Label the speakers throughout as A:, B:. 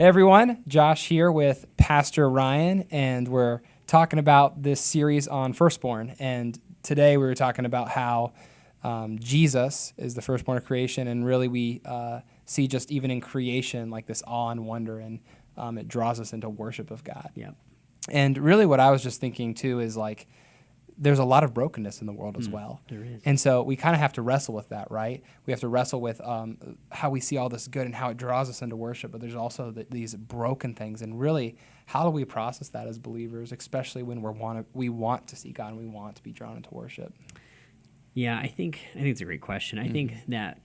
A: Hey everyone, Josh here with Pastor Ryan, and we're talking about this series on Firstborn. And today we were talking about how Jesus is the firstborn of creation, and really we see just even in creation like this awe and wonder, and it draws us into worship of God.
B: Yeah.
A: And really what I was just thinking too is like, there's a lot of brokenness in the world as well.
B: There is.
A: And so we kind of have to wrestle with that, right? We have to wrestle with how we see all this good and how it draws us into worship, but there's also these broken things. And really, how do we process that as believers, especially when we want to see God and we want to be drawn into worship?
B: Yeah, I think it's a great question. I think that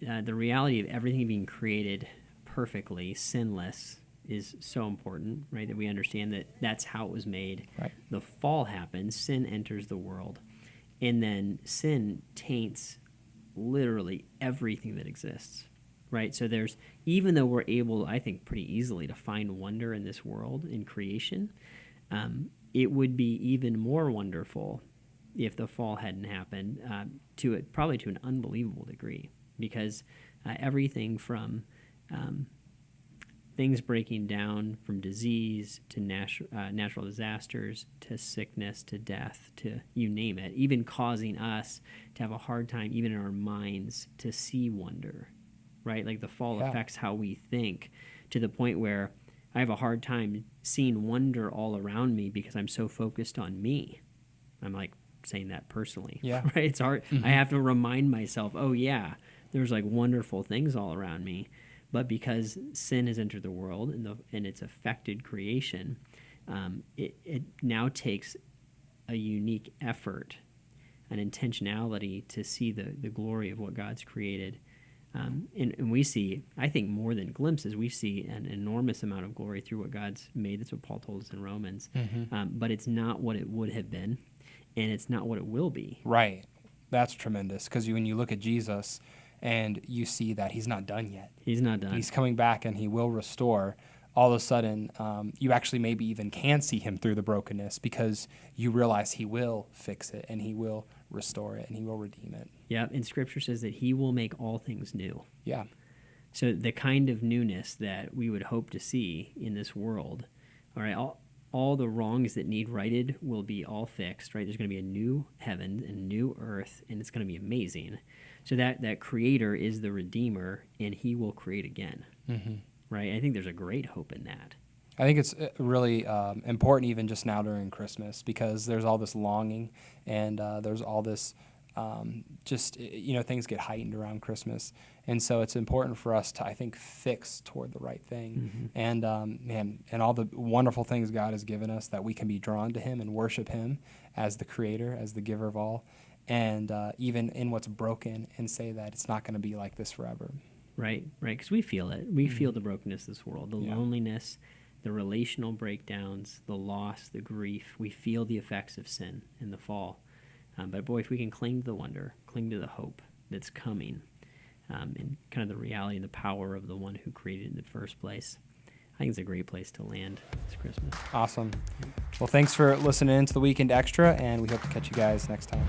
B: the reality of everything being created perfectly, sinless, is so important, right? That we understand that that's how it was made.
A: Right.
B: The fall happens, sin enters the world, and then sin taints literally everything that exists, right? So there's, even though we're able, I think, pretty easily to find wonder in this world, in creation, it would be even more wonderful if the fall hadn't happened, probably to an unbelievable degree, because everything from things breaking down, from disease to natural disasters to sickness to death to you name it, even causing us to have a hard time, even in our minds, to see wonder, right? Like the fall affects how we think, to the point where I have a hard time seeing wonder all around me because I'm so focused on me. I'm like saying that personally, right? It's hard. I have to remind myself, oh yeah, there's like wonderful things all around me. But because sin has entered the world and it's affected creation, it now takes a unique effort, an intentionality to see the glory of what God's created. And we see, I think more than glimpses, we see an enormous amount of glory through what God's made. That's what Paul told us in Romans. But it's not what it would have been, and it's not what it will be.
A: Right. That's tremendous, because when you look at Jesus, and you see that he's not done yet.
B: He's not done.
A: He's coming back, and he will restore. All of a sudden, you actually maybe even can see him through the brokenness, because you realize he will fix it, and he will restore it, and he will redeem it.
B: Yeah, and Scripture says that he will make all things new.
A: Yeah.
B: So the kind of newness that we would hope to see in this world, all right, all the wrongs that need righted will be all fixed, right? There's going to be a new heaven and new earth, and it's going to be amazing. So that creator is the Redeemer, and he will create again, right? I think there's a great hope in that.
A: I think it's really important even just now during Christmas, because there's all this longing, and there's all this things get heightened around Christmas. And so it's important for us to, I think, fix toward the right thing. And and all the wonderful things God has given us, that we can be drawn to him and worship him as the creator, as the giver of all. And even in what's broken, and say that it's not going to be like this forever.
B: Right, because we feel it. We feel the brokenness of this world, the loneliness, the relational breakdowns, the loss, the grief. We feel the effects of sin and the fall. But boy, if we can cling to the wonder, cling to the hope that's coming, and kind of the reality and the power of the one who created it in the first place, I think it's a great place to land this Christmas.
A: Awesome. Well, thanks for listening in to the Weekend Extra, and we hope to catch you guys next time.